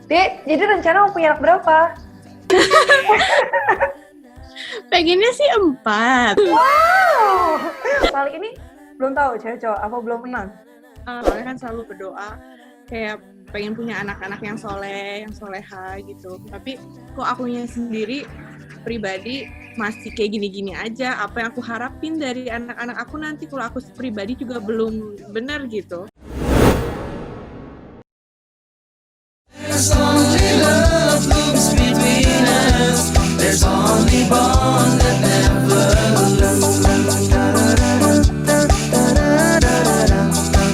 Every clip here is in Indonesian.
Dek, jadi rencana mau punya anak berapa? Pengennya sih 4. Wow! Kali ini belum tahu cewek cowok apa belum menang. Soalnya kan selalu berdoa kayak pengen punya anak-anak yang soleh, yang soleha gitu. Tapi kok akunya sendiri pribadi masih kayak gini-gini aja. Apa yang aku harapin dari anak-anak aku nanti kalau aku pribadi juga belum benar gitu. There's only love moves between us. There's only bond that never lose.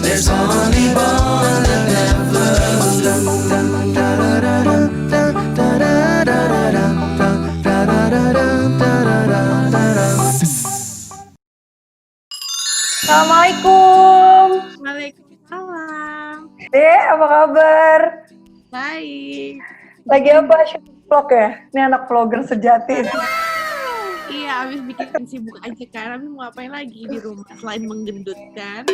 There's only bond that never Assalamualaikum. Waalaikumsalam. Dek, apa kabar? Baik. Lagi apa? Shoot vlog ya? Ini anak vlogger sejati. Iya, abis bikin sibuk aja kan. Tapi mau ngapain lagi di rumah selain menggendut kan?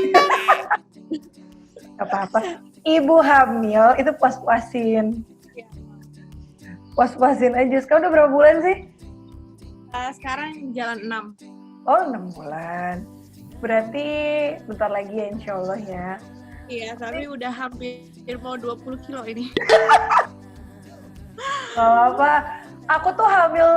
Gak apa-apa. Ibu hamil itu puas-puasin. Puas-puasin aja. Sekarang udah berapa bulan sih? Sekarang jalan 6. Oh, 6 bulan. Berarti bentar lagi ya, insya Allah ya. Iya, tapi udah hampir mau 20 kilo ini. Gak apa. Aku tuh hamil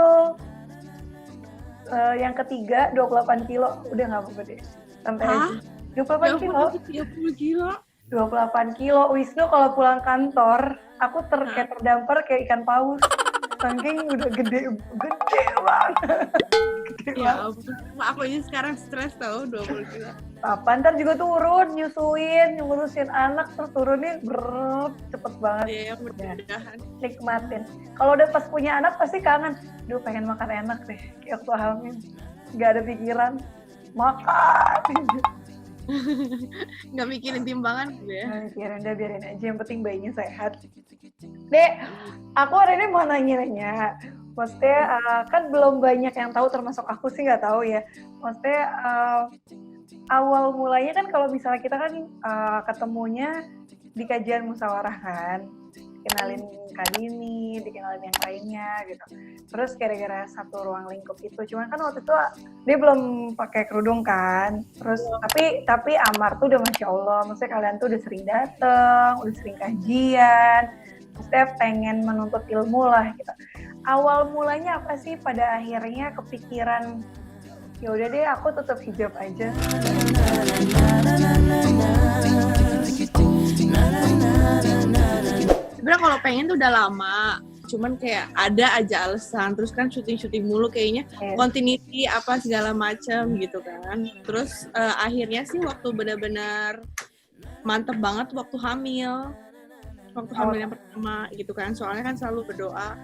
yang ketiga 28 kilo. Udah gak apa-apa deh. Santai aja. 28 kilo? 30 kilo? 28 kilo. Wisnu kalau pulang kantor, aku kayak terdampar kayak ikan paus. Saking udah gede banget. Ya ampun, aku aja sekarang stres tau 20 kilo. Papa ntar juga turun, nyusuin, ngurusin anak, terus turunnya cepet banget. Iya, mudah-mudahan. Nikmatin. Kalau udah pas punya anak pasti kangen. Duh, pengen makan enak deh, kayak waktu hamil. Gak ada pikiran, makan. Nggak mikirin timbangan gitu ya. Nah, biarin aja, yang penting bayinya sehat. Dek, aku hari ini mau nanya-nanya. Maksudnya kan belum banyak yang tahu, termasuk aku sih nggak tahu ya. Maksudnya awal mulanya kan kalau misalnya kita kan ketemunya di kajian musyawarah kan, kenalin Kak Dini, dikenalin yang lainnya gitu. Terus gara-gara satu ruang lingkup itu, cuman kan waktu itu dia belum pakai kerudung kan. Terus tapi Amar tuh udah Masya Allah, maksudnya kalian tuh udah sering dateng, udah sering kajian, maksudnya pengen menuntut ilmu lah gitu. Awal mulanya apa sih pada akhirnya kepikiran ya udah deh aku tutup hijab aja. Sebenarnya kalau pengen tuh udah lama, cuman kayak ada aja alasan. Terus kan syuting mulu kayaknya, continuity apa segala macam gitu kan. Terus akhirnya sih waktu benar-benar mantep banget waktu hamil yang pertama gitu kan. Soalnya kan selalu berdoa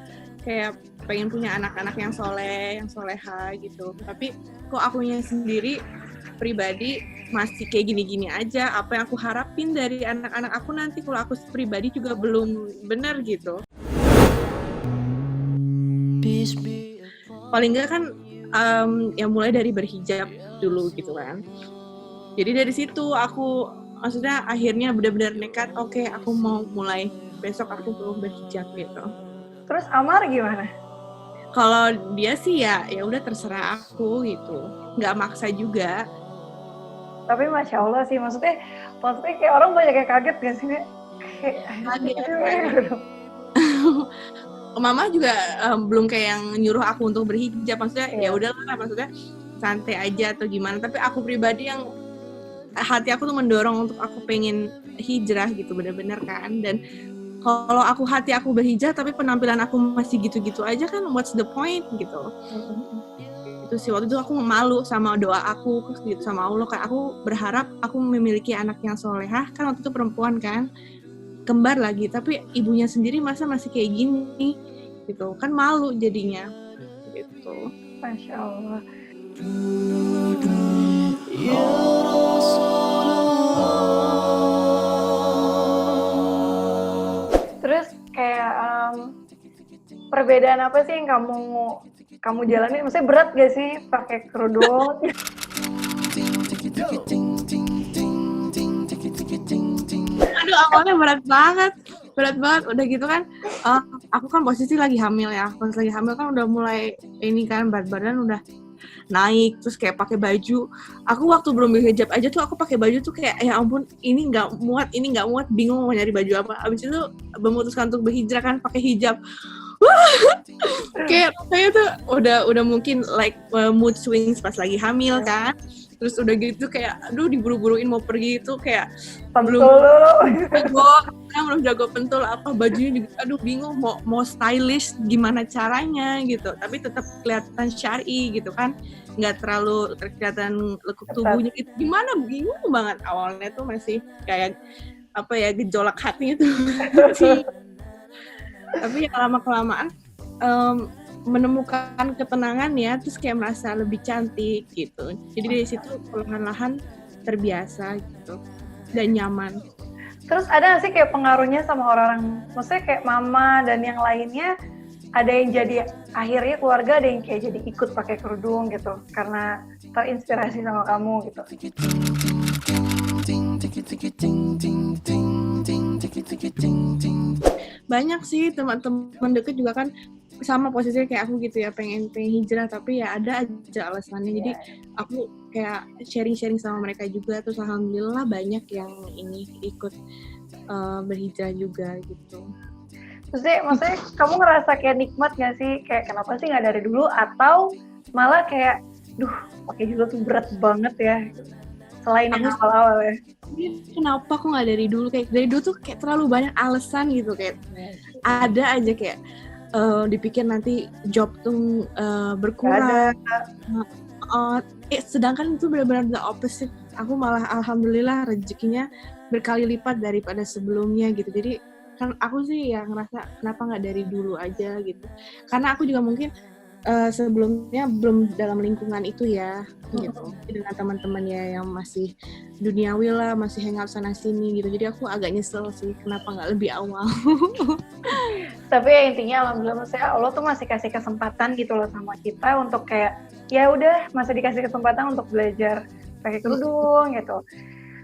kayak pengen punya anak-anak yang soleh, yang soleha gitu. Tapi kok akunya sendiri pribadi masih kayak gini-gini aja. Apa yang aku harapin dari anak-anak aku nanti kalau aku pribadi juga belum benar gitu. Paling enggak kan ya mulai dari berhijab dulu gitu kan. Jadi dari situ aku maksudnya akhirnya benar-benar nekat, oke, aku mau mulai besok aku belum berhijab gitu. Terus Amar gimana? Kalau dia sih ya udah terserah aku gitu, nggak maksa juga. Tapi Masya Allah sih, maksudnya kayak orang banyak yang kaget gak sih? Kaget. Mama juga belum kayak yang nyuruh aku untuk berhijab, maksudnya ya udahlah, maksudnya santai aja atau gimana. Tapi aku pribadi yang hati aku tuh mendorong untuk aku pengen hijrah gitu benar-benar kan. Dan kalau hati aku berhijab tapi penampilan aku masih gitu-gitu aja kan, what's the point gitu. Itu sih waktu itu aku malu sama doa aku gitu sama Allah, kan aku berharap aku memiliki anak yang solehah, kan waktu itu perempuan kan, kembar lagi, tapi ibunya sendiri masa masih kayak gini gitu kan, malu jadinya gitu. Masya Allah. Terus kayak perbedaan apa sih yang kamu jalani? Maksudnya berat gak sih pakai kerudung? Aduh, awalnya berat banget. berat banget. Udah gitu kan, aku kan posisi lagi hamil ya. Pas lagi hamil kan udah mulai ini kan berat badan udah naik, terus kayak pakai baju. Aku waktu belum berhijab aja tuh aku pakai baju tuh kayak ya ampun ini nggak muat, bingung mau nyari baju apa. Abis itu memutuskan untuk berhijrah kan pakai hijab. kayak tuh udah mungkin like mood swings pas lagi hamil kan. Terus udah gitu kayak aduh diburu-buruin mau pergi itu kayak belum jago pentul apa bajunya juga aduh bingung mau stylish gimana caranya gitu, tapi tetap kelihatan syar'i gitu kan, nggak terlalu kelihatan lekuk tubuhnya itu gimana, bingung banget awalnya tuh masih kayak apa ya gejolak hatinya tuh. Tapi ya lama-kelamaan menemukan ketenangan ya, terus kayak merasa lebih cantik gitu. Jadi dari situ perlahan-lahan terbiasa gitu dan nyaman. Terus ada nggak sih kayak pengaruhnya sama orang, maksudnya kayak mama dan yang lainnya, ada yang jadi akhirnya keluarga ada yang kayak jadi ikut pakai kerudung gitu karena terinspirasi sama kamu gitu. Banyak sih teman-teman deket juga kan sama posisinya kayak aku gitu ya, pengen hijrah tapi ya ada aja alasannya. Jadi aku kayak sharing sama mereka juga, terus alhamdulillah banyak yang ini ikut berhijrah juga gitu. Terus sih, maksudnya kamu ngerasa kayak nikmat gak sih? Kayak kenapa sih gak dari dulu? Atau malah kayak, duh pakai hijrah tuh berat banget ya? Selain yang awal-awal ya. Kenapa kok gak dari dulu? Kayak dari dulu tuh kayak terlalu banyak alasan gitu. Kayak ada aja kayak dipikir nanti job tuh berkurang. Sedangkan itu benar-benar the opposite. Aku malah alhamdulillah rezekinya berkali lipat daripada sebelumnya gitu. Jadi kan aku sih ya ngerasa kenapa nggak dari dulu aja gitu. Karena aku juga mungkin sebelumnya belum dalam lingkungan itu ya gitu. Dengan teman-teman ya yang masih duniawi lah, masih hangout sana sini gitu. Jadi aku agak nyesel sih kenapa nggak lebih awal. Tapi ya intinya alhamdulillah maksudnya Allah tuh masih kasih kesempatan gitu loh sama kita untuk kayak ya udah masih dikasih kesempatan untuk belajar pakai kerudung gitu.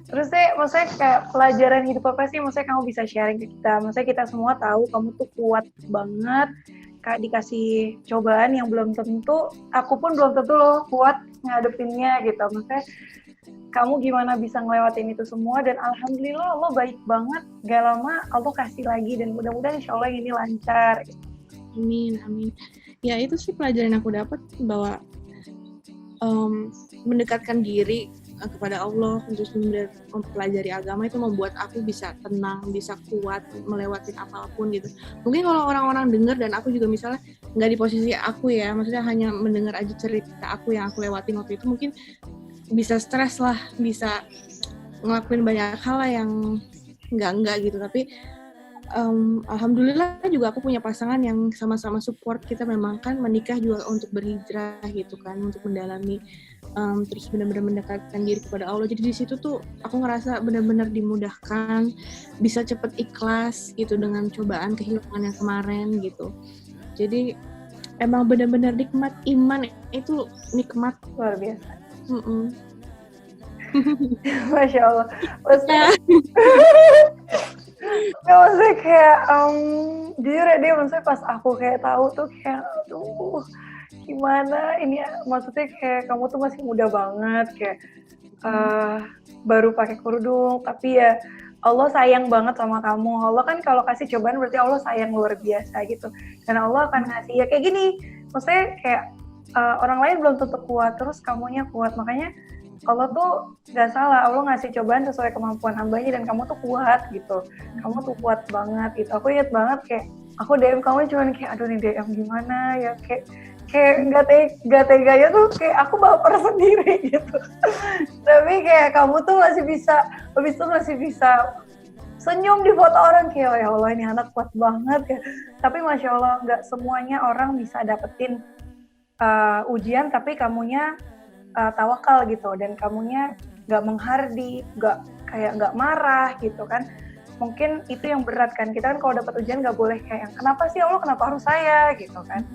Terus sih maksudnya kayak pelajaran hidup apa sih maksudnya kamu bisa sharing ke kita? Maksudnya kita semua tahu kamu tuh kuat banget, kayak dikasih cobaan yang belum tentu, aku pun belum tentu loh kuat ngadepinnya gitu. Maksudnya kamu gimana bisa ngelewatin itu semua, dan alhamdulillah Allah baik banget, gak lama Allah kasih lagi, dan mudah-mudahan insya Allah ini lancar. Amin. Ya itu sih pelajaran yang aku dapat, bahwa mendekatkan diri kepada Allah, terus mempelajari agama itu membuat aku bisa tenang, bisa kuat melewati apapun gitu. Mungkin kalau orang-orang dengar dan aku juga misalnya nggak di posisi aku ya, maksudnya hanya mendengar aja cerita aku yang aku lewatin waktu itu, mungkin bisa stres lah, bisa ngelakuin banyak hal lah yang enggak gitu. Tapi alhamdulillah juga aku punya pasangan yang sama-sama support. Kita memang kan menikah juga untuk berhijrah gitu kan, untuk mendalami terus benar-benar mendekatkan diri kepada Allah. Jadi di situ tuh aku ngerasa benar-benar dimudahkan, bisa cepet ikhlas gitu dengan cobaan kehilangan yang kemarin gitu. Jadi emang benar-benar nikmat, iman itu nikmat Luar biasa. Masya Allah. Maksudnya kayak jujur ya dia, maksudnya pas aku kayak tahu tuh kayak aduh gimana ini, maksudnya kayak kamu tuh masih muda banget, kayak baru pakai kerudung, tapi ya Allah sayang banget sama kamu. Allah kan kalau kasih cobaan berarti Allah sayang luar biasa gitu, karena Allah akan ngasih ya kayak gini, maksudnya kayak orang lain belum tentu kuat, terus kamunya kuat, makanya Allah tuh gak salah, Allah ngasih cobaan sesuai kemampuan hambanya, dan kamu tuh kuat gitu, kamu tuh kuat banget gitu. Aku ingat banget kayak aku DM kamu cuman kayak aduh nih DM gimana ya, kayak gak teganya tuh kayak aku baper sendiri gitu. Tapi kayak kamu tuh masih bisa, habis itu masih bisa senyum di foto orang, kayak ya Allah ini anak kuat banget ya. Tapi Masya Allah gak semuanya orang bisa dapetin ujian tapi kamunya tawakal gitu, dan kamunya gak menghardi, gak marah gitu kan. Mungkin itu yang berat kan, kita kan kalau dapat ujian gak boleh kayak kenapa sih Allah, kenapa harus saya gitu kan.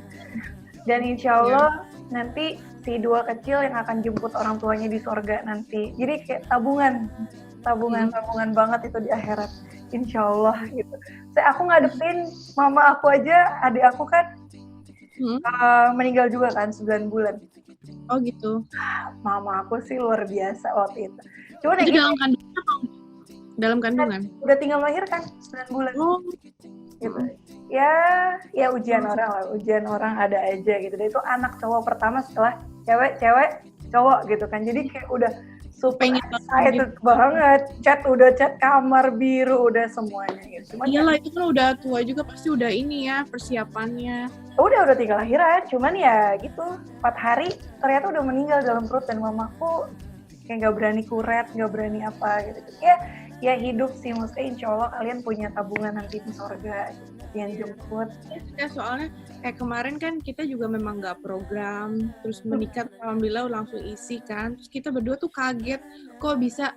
Dan insya Allah nanti si dua kecil yang akan jemput orang tuanya di surga nanti. Jadi kayak tabungan banget itu di akhirat. insya Allah gitu. Aku ngadepin mama aku aja, adik aku kan meninggal juga kan 9 bulan. Oh gitu. Mama aku sih luar biasa waktu itu. Cuman Itu ya dalam kandungan apa? Dalam kandungan? udah tinggal melahirkan 9 bulan. Oh. Gitu. Ya ujian orang lah, ujian orang ada aja gitu. Dan itu anak cowok pertama setelah cewek cowok gitu kan. Jadi kayak udah super excited banget. Udah cat kamar biru, udah semuanya gitu. Cuman iyalah itu kan udah tua juga pasti udah ini ya persiapannya. Udah tinggal lahiran, cuman ya gitu 4 hari ternyata udah meninggal dalam perut dan mamaku kayak nggak berani kuret, nggak berani apa gitu. Ya hidup sih, maksudnya insya Allah kalian punya tabungan nanti di surga yang jemput. Ya soalnya kayak kemarin kan kita juga memang nggak program, terus menikah alhamdulillah langsung isi kan. Terus kita berdua tuh kaget kok bisa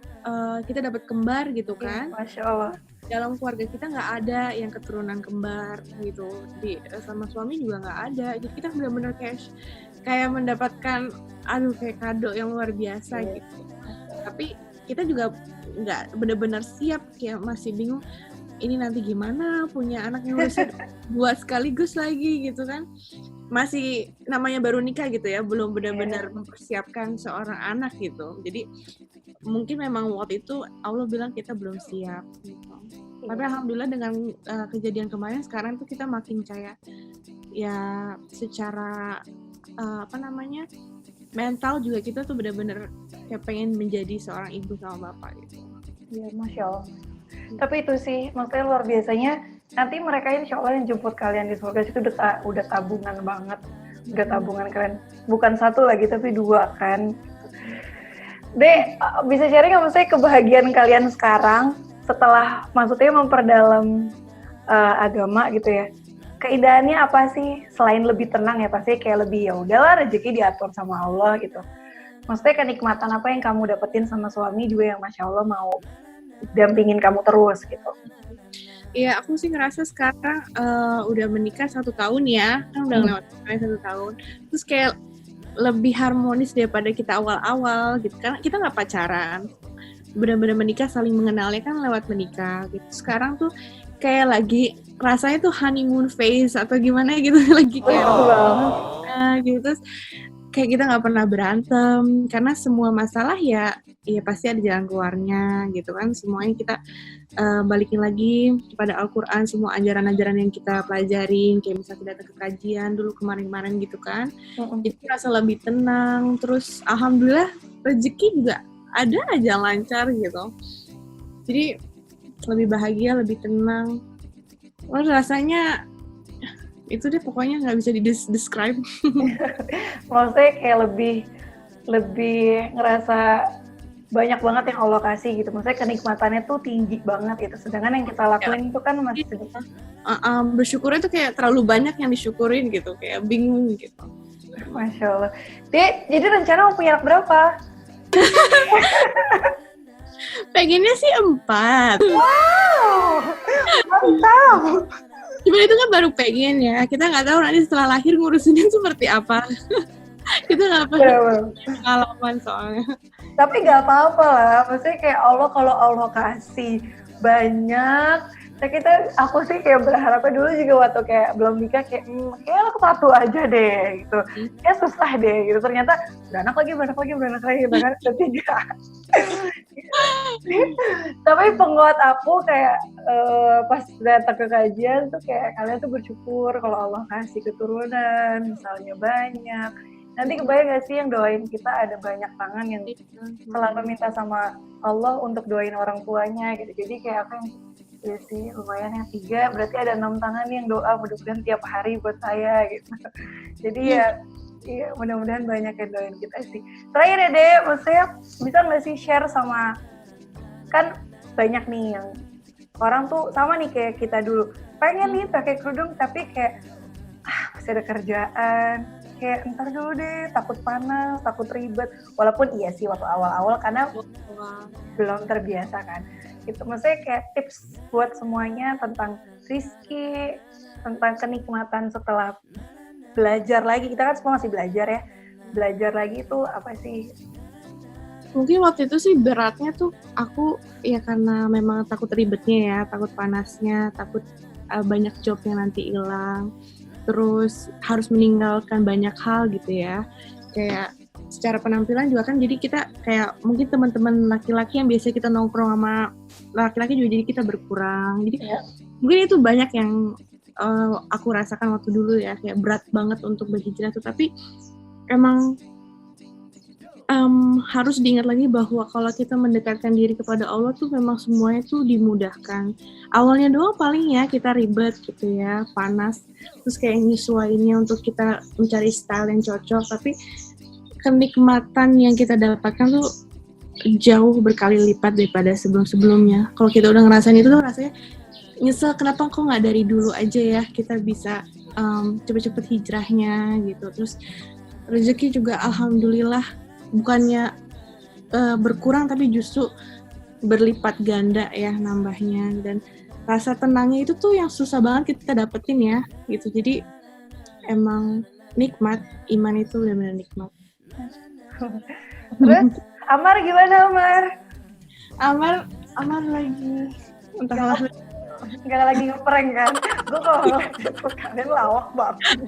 kita dapat kembar gitu kan. Masya Allah. Dalam keluarga kita nggak ada yang keturunan kembar gitu. Sama suami juga nggak ada. Jadi kita benar-benar kayak mendapatkan kayak kado yang luar biasa gitu. Tapi kita juga nggak benar-benar siap, kayak masih bingung ini nanti gimana punya anak yang harus buat sekaligus lagi gitu kan, masih namanya baru nikah gitu ya, belum benar-benar mempersiapkan seorang anak gitu. Jadi mungkin memang waktu itu Allah bilang kita belum siap gitu. Tapi alhamdulillah dengan kejadian kemarin sekarang tuh kita makin kayak ya secara mental juga kita tuh benar-benar kayak pengen menjadi seorang ibu sama bapak gitu. Iya, Masya Allah. Tapi itu sih, maksudnya luar biasanya, nanti mereka insya Allah yang jemput kalian di surga itu udah tabungan banget. Udah tabungan kalian. Bukan 1 lagi, tapi 2 kan. Bisa sharing nggak maksudnya kebahagiaan kalian sekarang setelah maksudnya memperdalam agama gitu ya? Keindahannya apa sih selain lebih tenang ya, pasti kayak lebih ya udahlah rezeki diatur sama Allah gitu. Maksudnya kenikmatan apa yang kamu dapetin sama suami juga yang Masya Allah mau dampingin kamu terus gitu. Iya, aku sih ngerasa sekarang udah menikah 1 tahun ya, kan udah lewat 1 tahun. Terus kayak lebih harmonis daripada kita awal-awal gitu kan. Kita nggak pacaran, benar-benar menikah, saling mengenalnya kan lewat menikah gitu. Sekarang tuh kayak lagi rasanya tuh honeymoon phase atau gimana gitu, lagi kayak gitu. Terus kayak kita nggak pernah berantem karena semua masalah ya pasti ada jalan keluarnya gitu kan. Semuanya kita balikin lagi kepada Al-Quran, semua ajaran-ajaran yang kita pelajarin, kayak misalnya kita datang ke kajian dulu kemarin-kemarin gitu kan. Jadi rasa lebih tenang, terus alhamdulillah rezeki juga ada aja lancar gitu. Jadi lebih bahagia, lebih tenang. Rasanya itu deh pokoknya nggak bisa di-describe. Maksudnya kayak lebih ngerasa banyak banget yang Allah kasih gitu. Maksudnya kenikmatannya tuh tinggi banget gitu. Sedangkan yang kita lakuin itu kan masih sedikit. Bersyukurnya tuh kayak terlalu banyak yang disyukurin gitu. Kayak bingung gitu. Masya Allah. Jadi rencana mau punya anak berapa? Pengennya sih 4. Wow, mantap. Cuma itu kan baru pengen ya. Kita nggak tahu nanti setelah lahir ngurusinnya seperti apa. Kita nggak pernah pengalaman soalnya. Tapi nggak apa-apa lah. Maksudnya kayak Allah, kalau Allah kasih banyak. Aku sih kayak berharapnya dulu juga waktu kayak belum nikah kayak anak 1 aja deh gitu. Kayak susah deh gitu. Ternyata beranak lagi gitu kan. Ketiga. Tapi penguat aku kayak pas datang ke kajian tuh kayak kalian tuh bersyukur kalau Allah kasih keturunan misalnya banyak. Nanti kebayang gak sih yang doain kita ada banyak tangan yang selalu minta sama Allah untuk doain orang tuanya gitu. Jadi kayak aku yang ya sih lumayan yang 3, berarti ada 6 tangan yang doa mudah-mudahan tiap hari buat saya gitu. Jadi ya mudah-mudahan banyak yang doain kita sih. Terakhir ya Dek, maksudnya bisa nggak sih share sama, kan banyak nih yang orang tuh sama nih kayak kita dulu pengen nih pakai kerudung tapi kayak masih ada kerjaan, kayak ntar dulu deh, takut panas, takut ribet. Walaupun iya sih waktu awal-awal karena belum terbiasa kan. Gitu, maksudnya kayak tips buat semuanya tentang rizki, tentang kenikmatan setelah belajar lagi. Kita kan semua masih belajar ya. Belajar lagi itu apa sih? Mungkin waktu itu sih beratnya tuh aku ya karena memang takut ribetnya ya, takut panasnya, takut banyak job yang nanti hilang, terus harus meninggalkan banyak hal gitu ya. Kayak secara penampilan juga kan, jadi kita kayak mungkin teman-teman laki-laki yang biasa kita nongkrong sama laki-laki juga jadi kita berkurang. Jadi mungkin itu banyak yang aku rasakan waktu dulu ya, kayak berat banget untuk berhijrah tuh. Tapi emang harus diingat lagi bahwa kalau kita mendekatkan diri kepada Allah tuh memang semuanya tuh dimudahkan. Awalnya doang paling ya kita ribet gitu ya, panas, terus kayak nyesuaiinnya untuk kita mencari style yang cocok, tapi kenikmatan yang kita dapatkan tuh jauh berkali lipat daripada sebelum-sebelumnya. Kalau kita udah ngerasain itu tuh rasanya nyesel, kenapa kok nggak dari dulu aja ya kita bisa cepet-cepet hijrahnya gitu. Terus rezeki juga alhamdulillah bukannya berkurang tapi justru berlipat ganda ya nambahnya, dan rasa tenangnya itu tuh yang susah banget kita dapetin ya gitu. Jadi emang nikmat, iman itu benar-benar nikmat. Terus Amar gimana Amar? Amar lagi entahlah. Nggak lagi ngeprank kan? Gue kalau kalian lawak banget.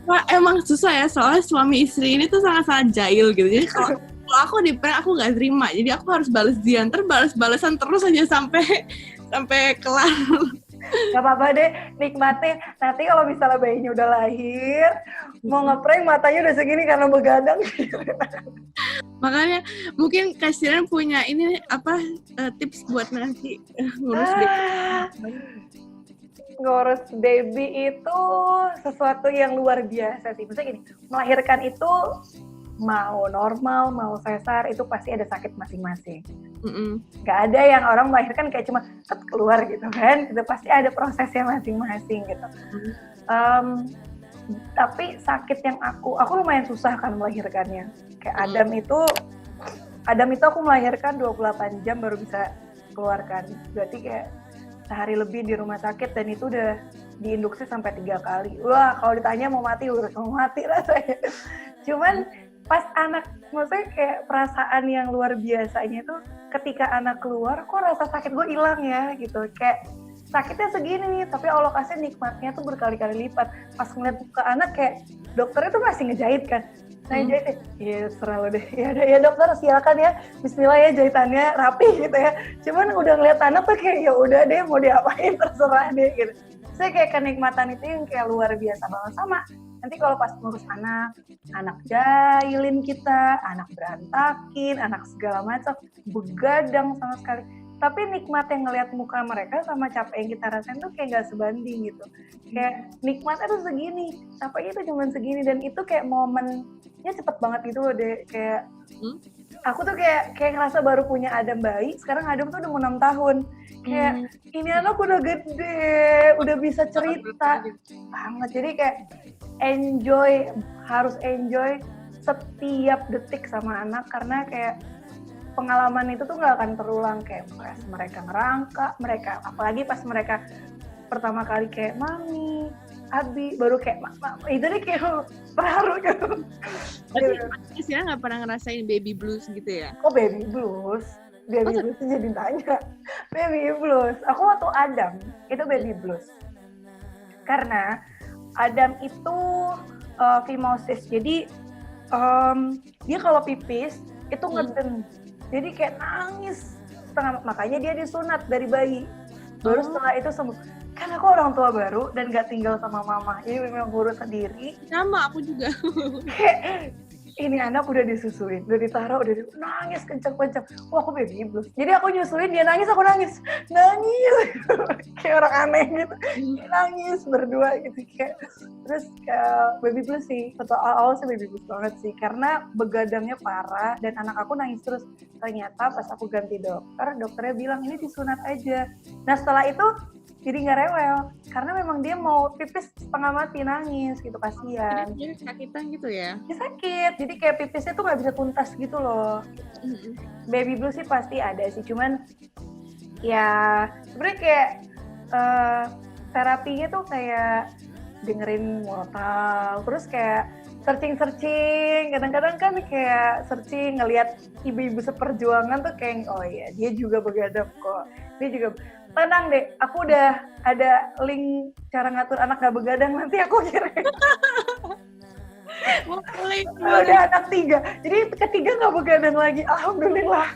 Wah, emang susah ya, soalnya suami istri ini tuh sangat-sangat jahil gitu. Jadi kalau aku di prank aku nggak terima. Jadi aku harus balas dia, ntar balas-balasan terus aja sampai kelar. Gak apa-apa deh, nikmatin. Nanti kalau misalnya bayinya udah lahir, mau ngeprank matanya udah segini karena begadang. Makanya mungkin kasihan punya ini apa tips buat nanti ngurus baby. Ngurus baby itu sesuatu yang luar biasa sih. Maksudnya gini, melahirkan itu mau normal, mau sesar, itu pasti ada sakit masing-masing. Gak ada yang orang melahirkan kayak cuma keluar gitu kan. Itu pasti ada prosesnya masing-masing gitu. Tapi sakit yang aku lumayan susah kan melahirkannya. Kayak Adam itu aku melahirkan 28 jam baru bisa keluarkan. Berarti kayak sehari lebih di rumah sakit, dan itu udah diinduksi sampai 3 kali. Wah, kalau ditanya mau mati, udah mau mati rasanya. Cuman pas anak, maksudnya kayak perasaan yang luar biasanya itu ketika anak keluar, kok rasa sakit gue hilang ya gitu. Kayak sakitnya segini nih, tapi Allah kasih nikmatnya tuh berkali-kali lipat. Pas ngeliat muka anak kayak dokternya tuh masih ngejahit kan. Saya jahit, ya serah lo deh. Ya dokter silakan ya, bismillah ya jahitannya rapi gitu ya. Cuman udah ngeliat anak tuh kayak ya udah deh mau diapain terserah deh gitu. Saya kayak kenikmatan itu yang kayak luar biasa banget. Sama nanti kalau pas ngurus anak jahilin kita, anak berantakin, anak segala macam, begadang sama sekali. Tapi nikmat yang ngelihat muka mereka sama capek yang kita rasain tuh kayak gak sebanding gitu. Kayak nikmatnya tuh segini, capeknya tuh cuma segini, dan itu kayak momennya cepet banget gitu loh deh. Kayak aku tuh kayak ngerasa baru punya Adam bayi, sekarang Adam tuh udah mau 6 tahun. Kayak ini anak udah gede, udah bisa cerita banget. Jadi kayak harus enjoy setiap detik sama anak, karena kayak pengalaman itu tuh nggak akan terulang. Kayak pas mereka ngerangka, apalagi pas mereka pertama kali kayak mami, abi, baru kayak mama, itu nih kayak terharu gitu. Tapi Sila nggak pernah ngerasain baby blues gitu ya? Kok baby blues? Baby blues jadi tanya. Baby blues. Aku waktu Adam itu baby blues. Karena Adam itu phimosis. Jadi dia kalau pipis itu ngeden. Jadi kayak nangis setengah, makanya dia disunat dari bayi. Baru setelah itu sembuh. Kan aku orang tua baru dan gak tinggal sama mama, jadi memang ngurus sendiri. Sama aku juga. Kayak ini anak udah disusuin, udah ditaruh, nangis kenceng-kenceng. Wah, aku baby blues. Jadi aku nyusuin, dia nangis, aku nangis. Kayak orang aneh gitu. Nangis berdua gitu kayak. Terus baby blues sih, awal sih baby blues banget sih, karena begadangnya parah dan anak aku nangis terus. Ternyata pas aku ganti dokternya bilang ini disunat aja. Nah setelah itu jadi nggak rewel, karena memang dia mau pipis setengah mati nangis gitu, kasihan. Jadi sakitan gitu ya? Dia sakit, jadi kayak pipisnya tuh nggak bisa tuntas gitu loh. Baby blues sih pasti ada sih, cuman ya sebenarnya kayak terapinya tuh kayak dengerin motal, terus kayak searching. Kadang-kadang kan kayak searching ngelihat ibu-ibu seperjuangan tuh kayak oh iya dia juga begadang kok. Dia juga tenang deh, aku udah ada link cara ngatur anak gak begadang nanti aku kirim. Boleh. Udah anak 3, jadi ketiga gak begadang lagi, alhamdulillah.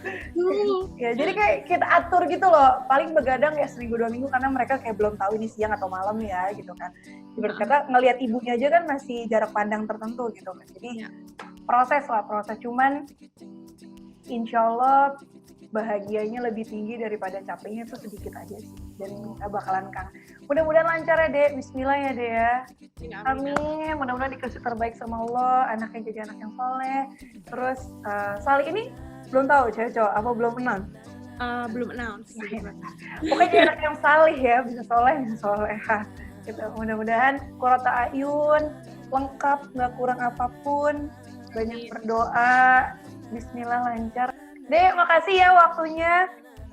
Ya jadi kayak kita atur gitu loh, paling begadang ya seminggu 2 minggu karena mereka kayak belum tahu ini siang atau malam ya gitu kan. Ibarat kata ngelihat ibunya aja kan masih jarak pandang tertentu gitu kan. Jadi proses, cuman insya Allah bahagianya lebih tinggi daripada capeknya tuh sedikit aja sih. Dan gak bakalan kangen. Mudah-mudahan lancar ya Dek, bismillah ya Dek ya. Amin, mudah-mudahan dikasih terbaik sama Allah, anaknya jadi anak yang soleh. Terus Sali ini belum tahu cewek cowok apa belum kenal? Belum announce. Pokoknya anak yang salih ya, bisa soleh, bisa soleha. Gitu. Mudah-mudahan Qurrata Ayun lengkap, nggak kurang apapun. Banyak berdoa, bismillah lancar. Dek, makasih ya waktunya.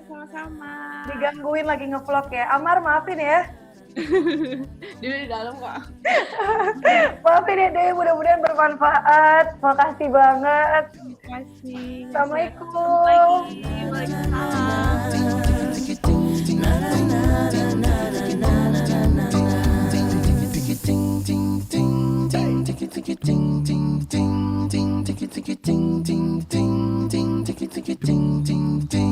Sama-sama. Digangguin lagi ngevlog ya. Amar, maafin ya. Dia di dalam kok. Maafin ya Dek, mudah-mudahan bermanfaat. Makasih banget. Terima kasih. Assalamualaikum. Waalaikumsalam.